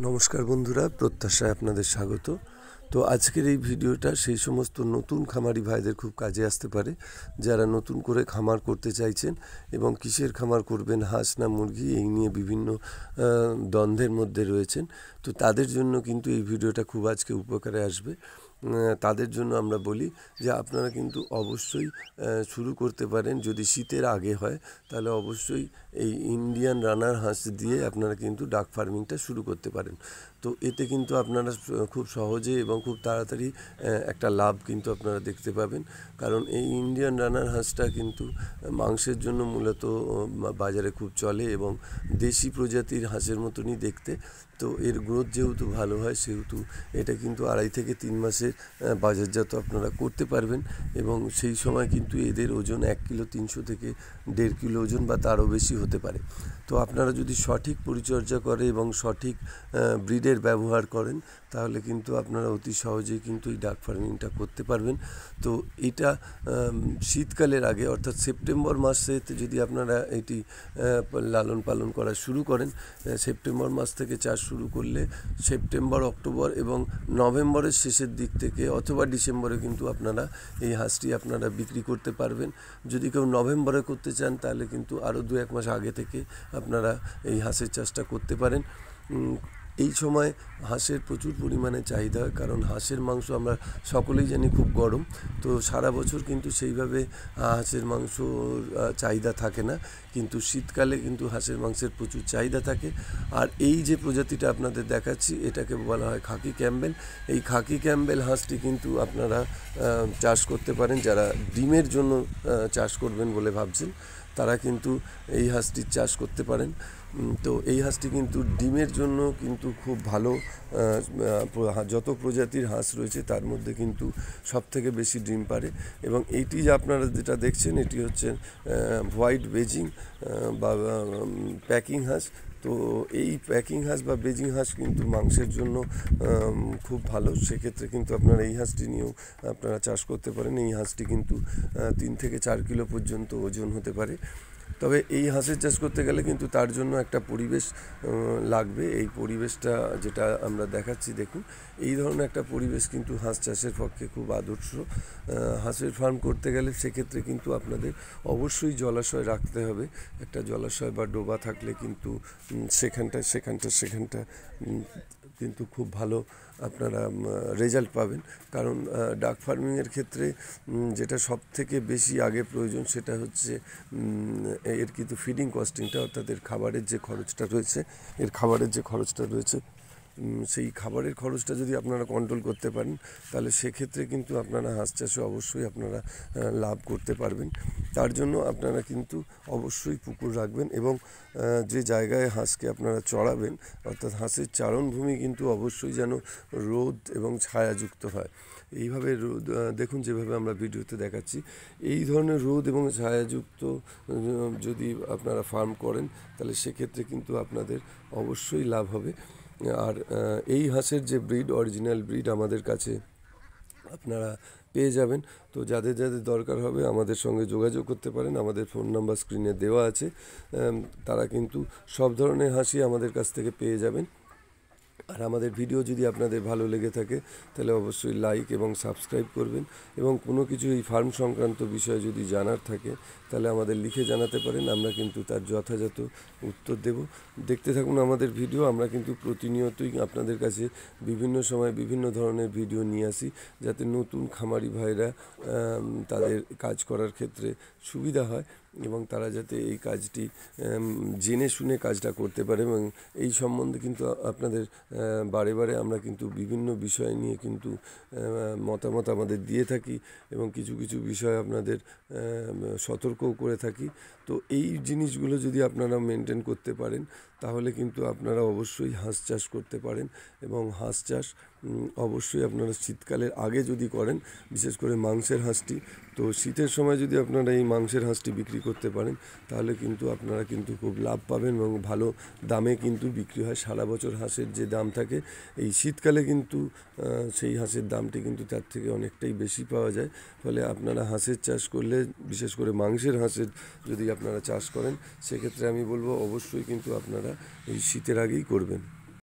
নমস্কার বন্ধুরা, প্রত্যাশায় আপনাদের স্বাগত। তো আজকের এই ভিডিওটা সেই সমস্ত নতুন খামারি ভাইদের খুব কাজে আসতে পারে, যারা নতুন করে খামার করতে চাইছেন এবং কিসের খামার করবেন, হাঁস না মুরগি, এই নিয়ে বিভিন্ন দ্বন্দ্বের মধ্যে রয়েছেন। তো তাদের জন্য কিন্তু এই ভিডিওটা খুব আজকে উপকারে আসবে। তাদের জন্য আমরা বলি যে আপনারা কিন্তু অবশ্যই শুরু করতে পারেন, যদি শীতের আগে হয় তাহলে অবশ্যই এই ইন্ডিয়ান রানার হাঁস দিয়ে আপনারা কিন্তু ডাক ফার্মিংটা শুরু করতে পারেন। তো এতে কিন্তু আপনারা খুব সহজে এবং খুব তাড়াতাড়ি একটা লাভ কিন্তু আপনারা দেখতে পাবেন, কারণ এই ইন্ডিয়ান রানার হাঁসটা কিন্তু মাংসের জন্য মূলত বাজারে খুব চলে এবং দেশি প্রজাতির হাঁসের মতনই দেখতে। তো এর গ্রোথ যেহেতু ভালো হয় সেহেতু এটা কিন্তু 2.5 থেকে 3 মাসে বাজারজাত আপনারা করতে পারবেন এবং সেই সময় কিন্তু এদের ওজন 1 কিলো 300 থেকে 1.5 কিলো ওজন বা তারও বেশি হতে পারে। তো আপনারা যদি সঠিক পরিচর্যা করে এবং সঠিক ব্রিডের ব্যবহার করেন তাহলে কিন্তু আপনারা অতি সহজেই কিন্তু এই ডাক ফার্মিংটা করতে পারবেন। তো এটা শীতকালের আগে অর্থাৎ সেপ্টেম্বর মাসেতে যদি আপনারা এটি লালন পালন করা শুরু করেন, সেপ্টেম্বর মাস থেকে চাষ শুরু করলে সেপ্টেম্বর, অক্টোবর এবং নভেম্বরের শেষের দিক থেকে অথবা ডিসেম্বরে কিন্তু আপনারা এই হাঁসটি আপনারা বিক্রি করতে পারবেন। যদি কেউ নভেম্বরে করতে চান তাহলে কিন্তু আরও 2-1 মাস আগে থেকে আপনারা এই হাঁসের চাষটা করতে পারেন। এই সময় হাঁসের প্রচুর পরিমাণে চাহিদা হয়, কারণ হাঁসের মাংস আমরা সকলেই জানি খুব গরম। তো সারা বছর কিন্তু সেইভাবে হাঁসের মাংসর চাহিদা থাকে না, কিন্তু শীতকালে কিন্তু হাঁসের মাংসের প্রচুর চাহিদা থাকে। আর এই যে প্রজাতিটা আপনাদের দেখাচ্ছি এটাকে বলা হয় খাকি ক্যাম্বেল। এই খাকি ক্যাম্বেল হাঁসটি কিন্তু আপনারা চাষ করতে পারেন, যারা ডিমের জন্য চাষ করবেন বলে ভাবছেন তারা কিন্তু এই হাঁসটির চাষ করতে পারেন। তো এই হাঁসটি কিন্তু ডিমের জন্য কিন্তু খুব ভালো। যত প্রজাতির হাঁস রয়েছে তার মধ্যে কিন্তু সবথেকে বেশি ডিম পারে এবং এইটি যে আপনারা যেটা দেখছেন এটি হচ্ছে হোয়াইট বেজিং বা প্যাকিং হাঁস। তো এই প্যাকিং হাঁস বা বেজিং হাঁস কিন্তু মাংসের জন্য খুব ভালো, সেক্ষেত্রে কিন্তু আপনারা এই হাঁসটি নিয়েও আপনারা চাষ করতে পারেন। এই হাঁসটি কিন্তু 3 থেকে 4 কিলো পর্যন্ত ওজন হতে পারে। তবে এই হাঁসের চাষ করতে গেলে কিন্তু তার জন্য একটা পরিবেশ লাগবে। এই পরিবেশটা যেটা আমরা দেখাচ্ছি দেখুন, এই ধরনের একটা পরিবেশ কিন্তু হাঁস চাষের পক্ষে খুব আদর্শ। হাঁসের ফার্ম করতে গেলে সেক্ষেত্রে কিন্তু আপনাদের অবশ্যই জলাশয় রাখতে হবে। একটা জলাশয় বা ডোবা থাকলে কিন্তু সেখানটা কিন্তু খুব ভালো আপনারা রেজাল্ট পাবেন। কারণ ডাক ফার্মিংয়ের ক্ষেত্রে যেটা সব থেকে বেশি আগে প্রয়োজন সেটা হচ্ছে এর কিন্তু ফিডিং কস্টিংটা, অর্থাৎ এর খাবারের যে খরচটা রয়েছে সেই খাবারের খরচটা যদি আপনারা কন্ট্রোল করতে পারেন তাহলে সেক্ষেত্রে কিন্তু আপনারা হাঁস চাষে অবশ্যই আপনারা লাভ করতে পারবেন। তার জন্য আপনারা কিন্তু অবশ্যই পুকুর রাখবেন এবং যে জায়গায় হাঁসকে আপনারা চড়াবেন অর্থাৎ হাঁসের চারণভূমি কিন্তু অবশ্যই যেন রোদ এবং ছায়াযুক্ত হয়। এইভাবে রোদ দেখুন, যেভাবে আমরা ভিডিওতে দেখাচ্ছি এই ধরনের রোদ এবং ছায়াযুক্ত যদি আপনারা ফার্ম করেন তাহলে সেক্ষেত্রে কিন্তু আপনাদের অবশ্যই লাভ হবে। আর এই হাঁসের যে ব্রিড, অরিজিনাল ব্রিড আমাদের কাছে আপনারা পেয়ে যাবেন। তো যাদের দরকার হবে আমাদের সঙ্গে যোগাযোগ করতে পারেন, আমাদের ফোন নাম্বার স্ক্রিনে দেওয়া আছে। তারা কিন্তু সব ধরনের হাঁসই আমাদের কাছ থেকে পেয়ে যাবেন। আর আমাদের ভিডিও যদি আপনাদের ভালো লেগে থাকে তাহলে অবশ্যই লাইক এবং সাবস্ক্রাইব করবেন এবং কোনো কিছু এই ফার্ম সংক্রান্ত বিষয়ে যদি জানার থাকে তাহলে আমাদের লিখে জানাতে পারেন, আমরা কিন্তু তার যথাযথ উত্তর দেব। দেখতে থাকুন আমাদের ভিডিও। আমরা কিন্তু প্রতিনিয়তই আপনাদের কাছে বিভিন্ন সময় বিভিন্ন ধরনের ভিডিও নিয়ে আসি, যাতে নতুন খামারি ভাইরা তাদের কাজ করার ক্ষেত্রে সুবিধা হয় এবং তারা যাতে এই কাজটি জেনে শুনে কাজটা করতে পারে। এবং এই সম্বন্ধে কিন্তু আপনাদের বারে আমরা কিন্তু বিভিন্ন বিষয় নিয়ে কিন্তু মতামত আমাদের দিয়ে থাকি এবং কিছু বিষয় আপনাদের সতর্কও করে থাকি। তো এই জিনিসগুলো যদি আপনারা মেনটেন করতে পারেন তাহলে কিন্তু আপনারা অবশ্যই হাঁস চাষ করতে পারেন এবং হাঁস চাষ অবশ্যই আপনারা শীতকালের আগে যদি করেন, বিশেষ করে মাংসের হাঁসটি, তো শীতের সময় যদি আপনারা এই মাংসের হাঁসটি বিক্রি করতে পারেন তাহলে কিন্তু আপনারা কিন্তু খুব লাভ পাবেন এবং ভালো দামে কিন্তু বিক্রি হয়। সারা বছর হাঁসের যে দাম থাকে এই শীতকালে কিন্তু সেই হাঁসের দামটি কিন্তু তার থেকে অনেকটাই বেশি পাওয়া যায়। ফলে আপনারা হাঁসের চাষ করলে, বিশেষ করে মাংসের হাঁসের যদি আপনারা চাষ করেন সেক্ষেত্রে আমি বলবো অবশ্যই কিন্তু আপনারা এই শীতের আগেই করবেন।